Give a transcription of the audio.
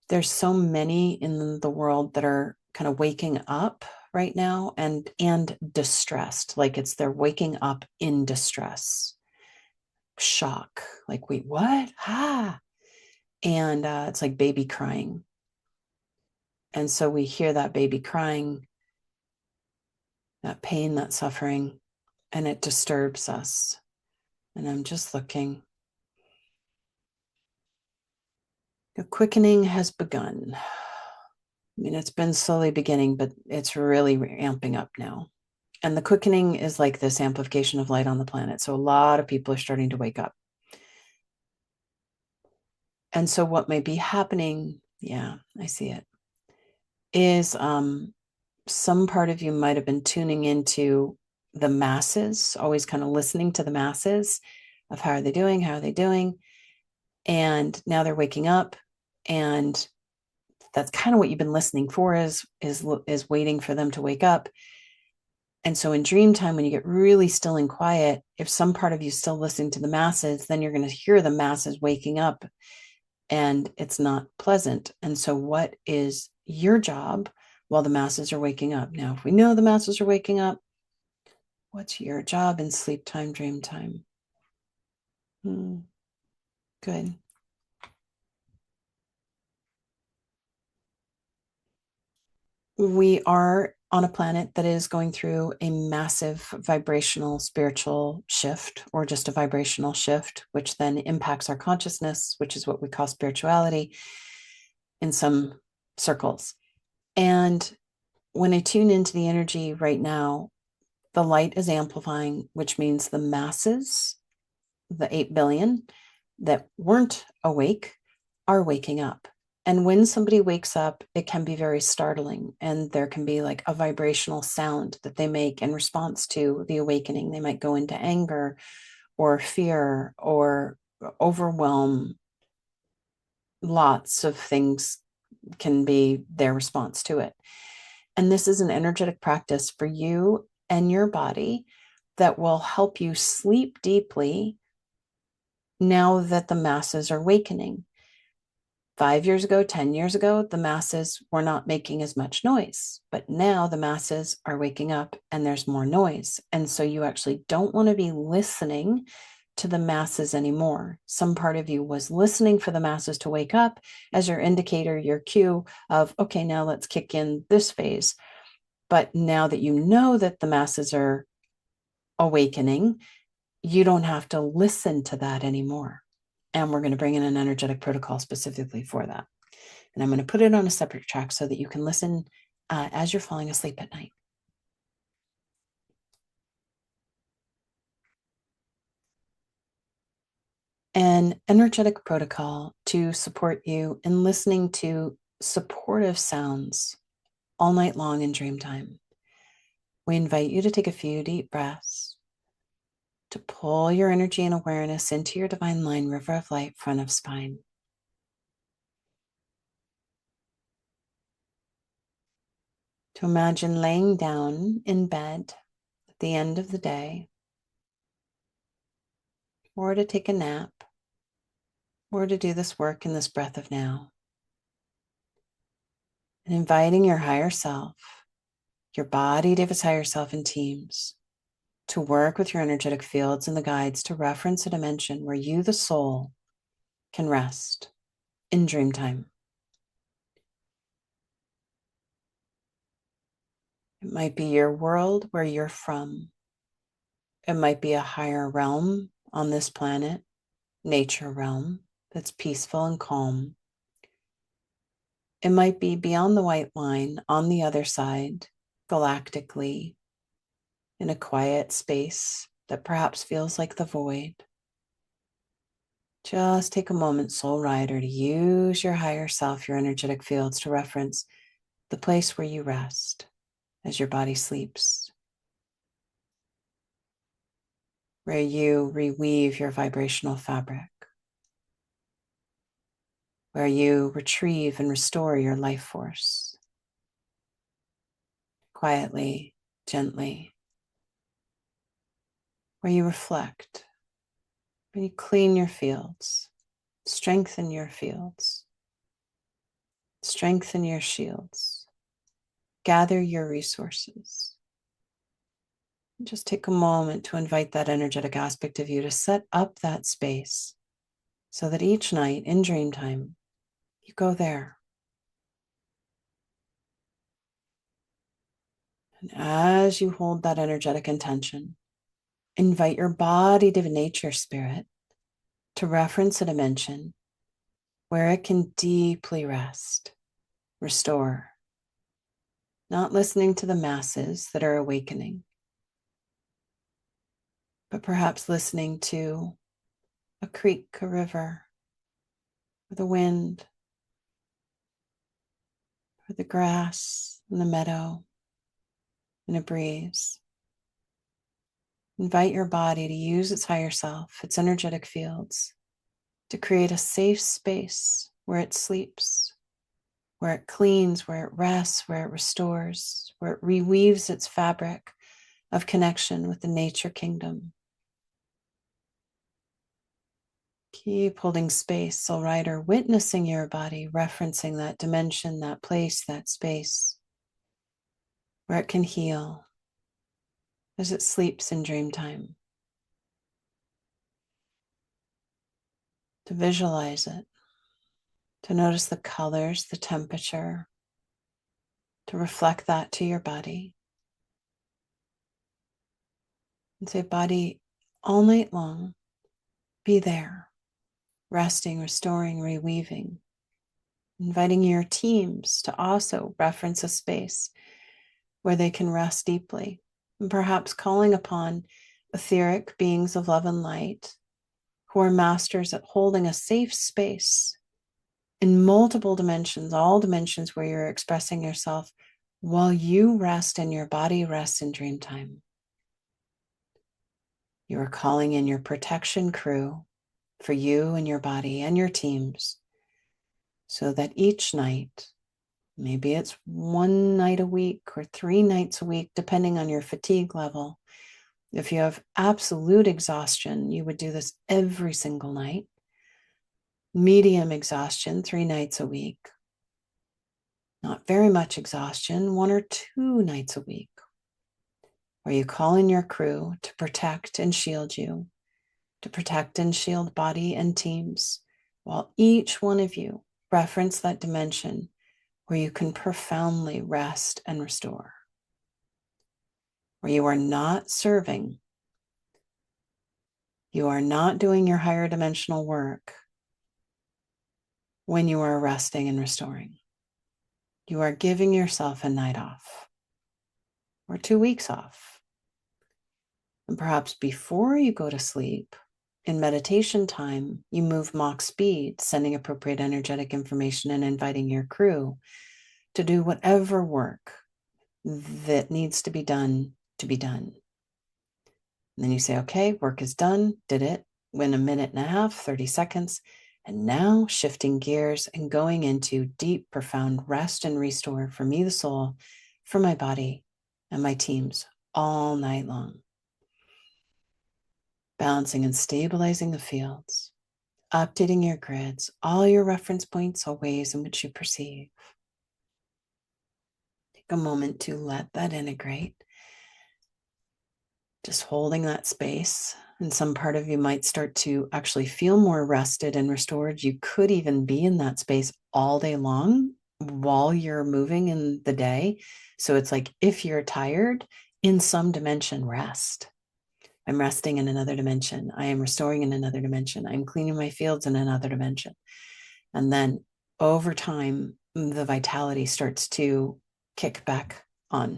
There's so many in the world that are kind of waking up right now and distressed, like it's they're waking up in distress, shock, like, wait, what? Ah. And it's like baby crying. And so we hear that baby crying, that pain, that suffering, and it disturbs us. And I'm just looking. The quickening has begun. I mean, it's been slowly beginning, but it's really amping up now. And the quickening is like this amplification of light on the planet. So a lot of people are starting to wake up. And so what might be happening, yeah, I see it, is some part of you might have been tuning into the masses, always kind of listening to the masses of how are they doing? How are they doing? And now they're waking up, and that's kind of what you've been listening for is waiting for them to wake up. And so in dream time, when you get really still and quiet, if some part of you is still listening to the masses, then you're going to hear the masses waking up, and it's not pleasant. And so what is your job while the masses are waking up? Now, if we know the masses are waking up, what's your job in sleep time, dream time? Good. We are on a planet that is going through a massive vibrational spiritual shift, or just a vibrational shift, which then impacts our consciousness, which is what we call spirituality in some circles. And when I tune into the energy right now, the light is amplifying, which means the masses, the 8 billion that weren't awake, are waking up. And when somebody wakes up, it can be very startling. And there can be like a vibrational sound that they make in response to the awakening. They might go into anger or fear or overwhelm. Lots of things can be their response to it. And this is an energetic practice for you and your body that will help you sleep deeply now that the masses are awakening. 5 years ago, 10 years ago, the masses were not making as much noise, but now the masses are waking up and there's more noise. And so you actually don't want to be listening to the masses anymore. Some part of you was listening for the masses to wake up as your indicator, your cue of, okay, now let's kick in this phase. But now that you know that the masses are awakening, you don't have to listen to that anymore. And we're going to bring in an energetic protocol specifically for that. And I'm going to put it on a separate track so that you can listen as you're falling asleep at night. An energetic protocol to support you in listening to supportive sounds all night long in dream time. We invite you to take a few deep breaths, to pull your energy and awareness into your divine line, river of light, front of spine. To imagine laying down in bed at the end of the day, or to take a nap, or to do this work in this breath of now. And inviting your higher self, your body, David's higher self in teams, to work with your energetic fields and the guides to reference a dimension where you, the soul, can rest in dream time. It might be your world where you're from. It might be a higher realm on this planet, nature realm, that's peaceful and calm. It might be beyond the white line on the other side, galactically, in a quiet space that perhaps feels like the void. Just take a moment, soul rider, to use your higher self, your energetic fields, to reference the place where you rest as your body sleeps, where you reweave your vibrational fabric, where you retrieve and restore your life force. Quietly, gently, where you reflect, where you clean your fields, strengthen your fields, Strengthen your shields. Gather your resources. Just take a moment to invite that energetic aspect of you to set up that space so that each night in Dreamtime, you go there. And as you hold that energetic intention, invite your body to nature spirit to reference a dimension where it can deeply rest, restore, not listening to the masses that are awakening, but perhaps listening to a creek, a river, or the wind, or the grass in the meadow, in a breeze. Invite your body to use its higher self, its energetic fields, to create a safe space where it sleeps, where it cleans, where it rests, where it restores, where it reweaves its fabric of connection with the nature kingdom. Keep holding space, soul rider, witnessing your body, referencing that dimension, that place, that space, where it can heal as it sleeps in Dreamtime. To visualize it, to notice the colors, the temperature, to reflect that to your body. And say, body, all night long, be there, resting, restoring, reweaving, inviting your teams to also reference a space where they can rest deeply, and perhaps calling upon etheric beings of love and light who are masters at holding a safe space in multiple dimensions, all dimensions where you're expressing yourself while you rest and your body rests in Dreamtime. You are calling in your protection crew for you and your body and your teams so that each night, maybe it's one night a week or 3 nights a week, depending on your fatigue level. If you have absolute exhaustion, you would do this every single night. Medium exhaustion, 3 nights a week. Not very much exhaustion, 1 or 2 nights a week, where you call in your crew to protect and shield you, to protect and shield body and teams, while each one of you reference that dimension where you can profoundly rest and restore, where you are not serving, you are not doing your higher dimensional work when you are resting and restoring. You are giving yourself a night off or 2 weeks off. And perhaps before you go to sleep, in meditation time, you move Mach speed, sending appropriate energetic information and inviting your crew to do whatever work that needs to be done to be done. And then you say, okay, work is done, did it, in a minute and a half, 30 seconds. And now shifting gears and going into deep, profound rest and restore for me, the soul, for my body and my teams all night long. Balancing and stabilizing the fields, updating your grids, all your reference points, all ways in which you perceive. Take a moment to let that integrate. Just holding that space. And some part of you might start to actually feel more rested and restored. You could even be in that space all day long while you're moving in the day. So it's like, if you're tired, in some dimension, rest. I'm resting in another dimension. I am restoring in another dimension. I'm cleaning my fields in another dimension. And then over time, the vitality starts to kick back on.